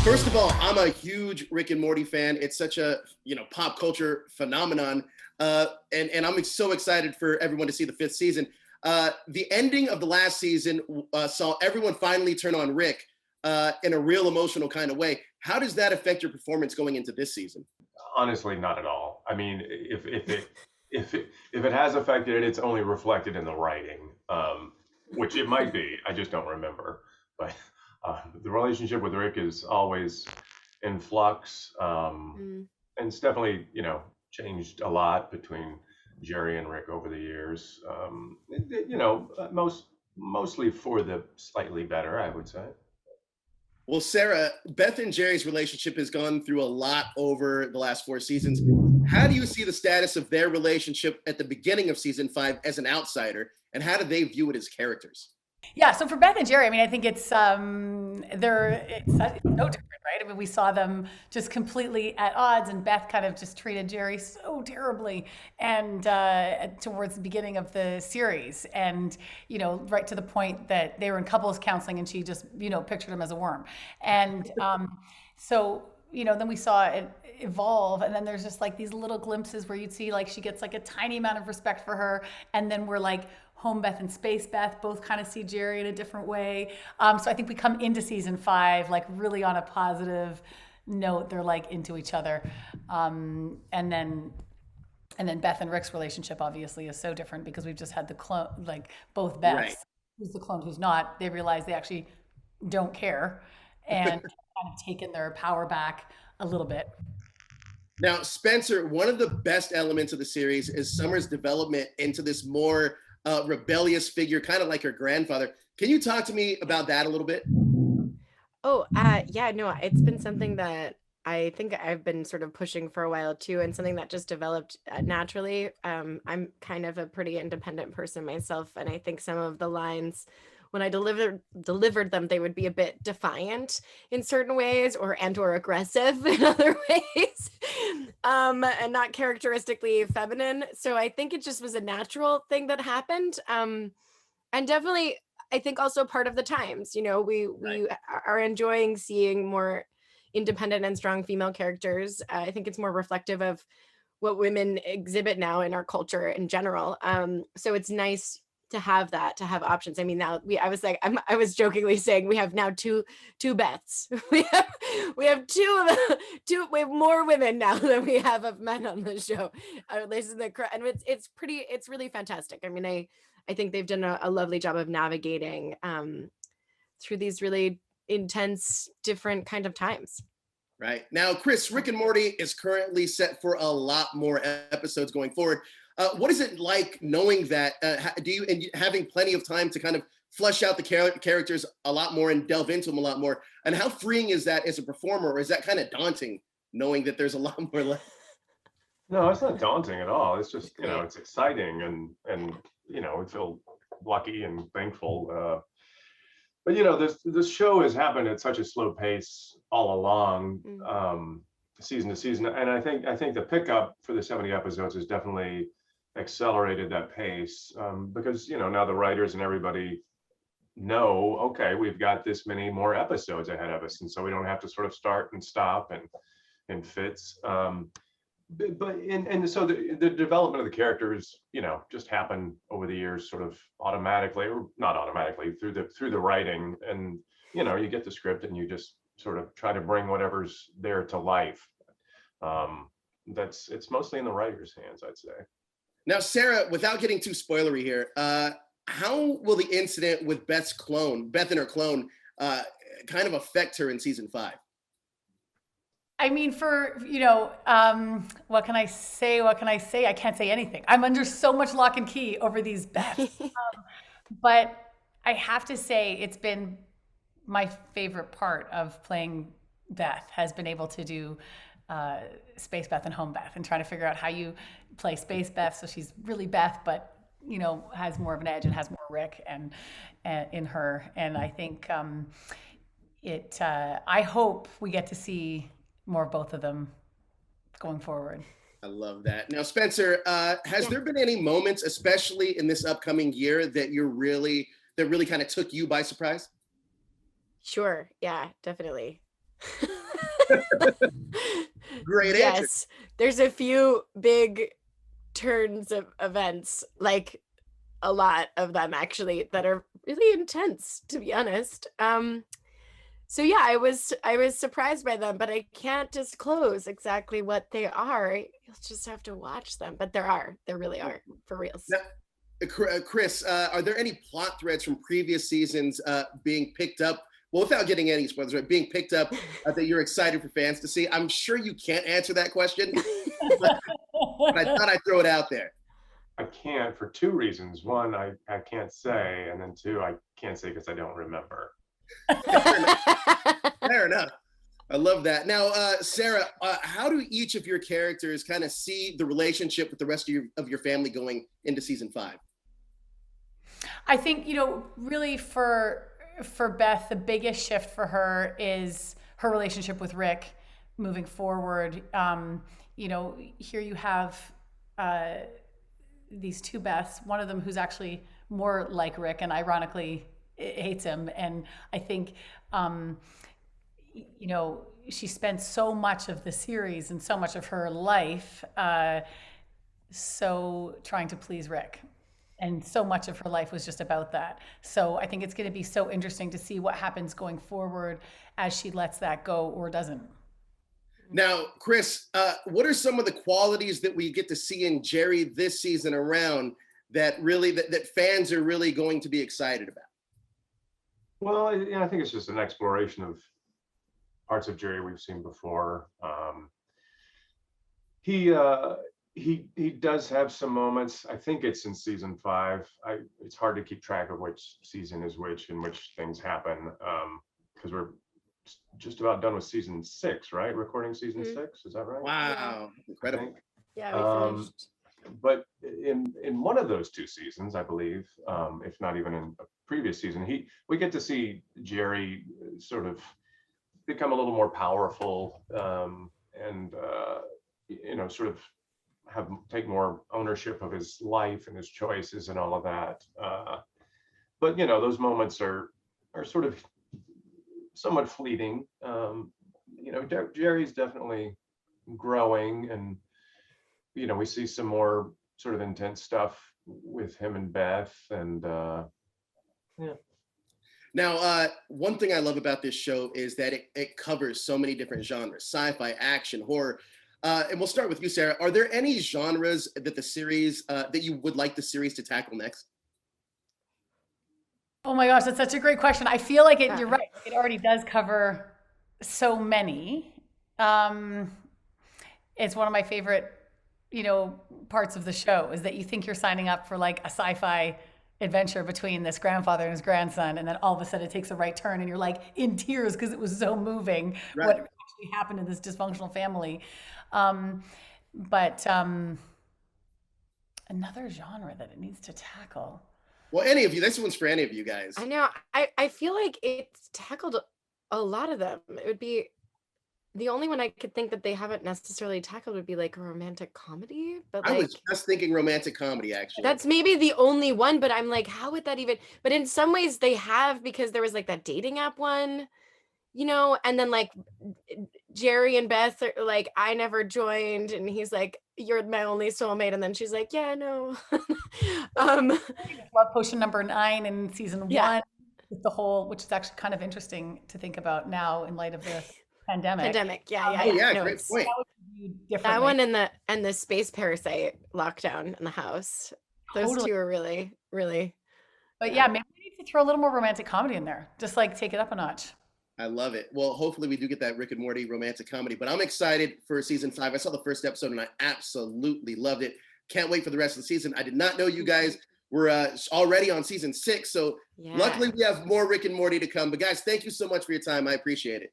First of all, I'm a huge Rick and Morty fan. It's such a pop culture phenomenon, and I'm so excited for everyone to see the fifth season. The ending of the last season saw everyone finally turn on Rick in a real emotional kind of way. How does that affect your performance going into this season? Honestly, not at all. I mean, if it has affected it, it's only reflected in the writing, which it might be. I just don't remember. But the relationship with Rick is always in flux, Mm. and it's definitely changed a lot between Jerry and Rick over the years. Mostly for the slightly better, I would say. Well, Sarah, Beth and Jerry's relationship has gone through a lot over the last four seasons. How do you see the status of their relationship at the beginning of season 5 as an outsider, and how do they view it as characters? Yeah, so for Beth and Jerry, I mean, I think it's no different, right? I mean, we saw them just completely at odds, and Beth kind of just treated Jerry so terribly, and towards the beginning of the series, and right to the point that they were in couples counseling, and she just pictured him as a worm, and so then we saw it evolve, and then there's just like these little glimpses where you'd see like she gets like a tiny amount of respect for her, and then we're like home Beth and space Beth both kind of see Jerry in a different way. So I think we come into season 5 like really on a positive note. They're like into each other, and then Beth and Rick's relationship obviously is so different because we've just had the clone, like both Beths, Right. who's the clone, who's not. They realize they actually don't care, and kind of taken their power back a little bit. Now, Spencer, one of the best elements of the series is Summer's development into this more rebellious figure, kind of like her grandfather. Can you talk to me about that a little bit? Oh, yeah, no, it's been something that I think I've been sort of pushing for a while too, and something that just developed naturally. I'm kind of a pretty independent person myself, and I think some of the lines when I delivered them, they would be a bit defiant in certain ways, or aggressive in other ways, and not characteristically feminine. So I think it just was a natural thing that happened. And definitely I think also part of the times, Right. we are enjoying seeing more independent and strong female characters. I think it's more reflective of what women exhibit now in our culture in general. So it's nice to have that, to have options. I mean, now I was jokingly saying we have now two Beths. We have more women now than we have of men on the show. At least in the and it's really fantastic. I mean, I think they've done a lovely job of navigating through these really intense, different kind of times. Right. Now, Chris, Rick and Morty is currently set for a lot more episodes going forward. What is it like knowing that? Do you and having plenty of time to kind of flesh out the characters a lot more and delve into them a lot more? And how freeing is that as a performer, or is that kind of daunting knowing that there's a lot more left? No, it's not daunting at all. It's It's just, great. it's exciting and we feel lucky and thankful. But this show has happened at such a slow pace all along, Mm. season to season, and I think the pickup for the 70 episodes has definitely accelerated that pace, because now the writers and everybody know, okay, we've got this many more episodes ahead of us, and so we don't have to sort of start and stop and in fits. But so the development of the characters just happen over the years sort of automatically, or not automatically, through the writing, and you get the script and you just sort of try to bring whatever's there to life. It's mostly in the writer's hands, I'd say. Now, Sarah, without getting too spoilery here, how will the incident with Beth and her clone, kind of affect her in season 5? I mean, what can I say? What can I say? I can't say anything. I'm under so much lock and key over these bets. But I have to say, it's been my favorite part of playing Beth has been able to do Space Beth and Home Beth, and trying to figure out how you play Space Beth so she's really Beth, but has more of an edge and has more Rick and in her. And I think I hope we get to see more of both of them going forward. I love that. Now, Spencer, has Yeah. there been any moments, especially in this upcoming year, that really kind of took you by surprise? Sure. Yeah, definitely. Great answer. Yes, there's a few big turns of events, like a lot of them actually, that are really intense, to be honest. So yeah, I was surprised by them, but I can't disclose exactly what they are. You'll just have to watch them. But there really are, for reals. Now, Chris, are there any plot threads from previous seasons being picked up? Well, without getting any spoilers, right, being picked up that you're excited for fans to see? I'm sure you can't answer that question, but I thought I'd throw it out there. I can't for two reasons. One, I can't say, and then two, I can't say because I don't remember. Fair enough. I love that. Now, Sarah, how do each of your characters kind of see the relationship with the rest of your family going into season 5? I think, really for Beth, the biggest shift for her is her relationship with Rick moving forward. Here you have these two Beths, one of them who's actually more like Rick and ironically hates him. And I think, she spent so much of the series and so much of her life so trying to please Rick. And so much of her life was just about that. So I think it's going to be so interesting to see what happens going forward as she lets that go or doesn't. Now, Chris, what are some of the qualities that we get to see in Jerry this season around that really that fans are really going to be excited about? Well, I think it's just an exploration of parts of Jerry we've seen before. He does have some moments. I think it's in season 5. It's hard to keep track of which season is which and which things happen because we're just about done with season 6, right? Recording season 6, is that right? Wow, incredible. Yeah, we finished. But in one of those 2 seasons, I believe, if not even in a previous season, we get to see Jerry sort of become a little more powerful and sort of take more ownership of his life and his choices and all of that. But those moments are sort of somewhat fleeting. Jerry's definitely growing, and we see some more sort of intense stuff with him and Beth, and yeah. Now, one thing I love about this show is that it covers so many different genres: sci-fi, action, horror. And we'll start with you, Sarah. Are there any genres that the series that you would like the series to tackle next? Oh my gosh, that's such a great question. I feel like you're right. It already does cover so many. It's one of my favorite, parts of the show is that you think you're signing up for like a sci-fi adventure between this grandfather and his grandson, and then all of a sudden it takes a right turn and you're like in tears because it was so moving what actually happened in this dysfunctional family. But another genre that it needs to tackle. Well, any of you, this one's for any of you guys. I know. I feel like it's tackled a lot of them. It would be the only one I could think that they haven't necessarily tackled would be like a romantic comedy. But I was just thinking romantic comedy, actually. That's maybe the only one, but I'm like, how would that even? But in some ways they have, because there was like that dating app one, and then like Jerry and Beth are like, I never joined, and he's like, you're my only soulmate, and then she's like, yeah, no. Love Potion number 9 in season 1, with the whole, which is actually kind of interesting to think about now in light of the pandemic. Yeah, no, great point. That one and the space parasite lockdown in the house. Those two are really, really. But yeah, maybe we need to throw a little more romantic comedy in there. Just like take it up a notch. I love it. Well, hopefully we do get that Rick and Morty romantic comedy, but I'm excited for season 5. I saw the first episode and I absolutely loved it. Can't wait for the rest of the season. I did not know you guys were already on season 6. So luckily we have more Rick and Morty to come. But guys, thank you so much for your time. I appreciate it.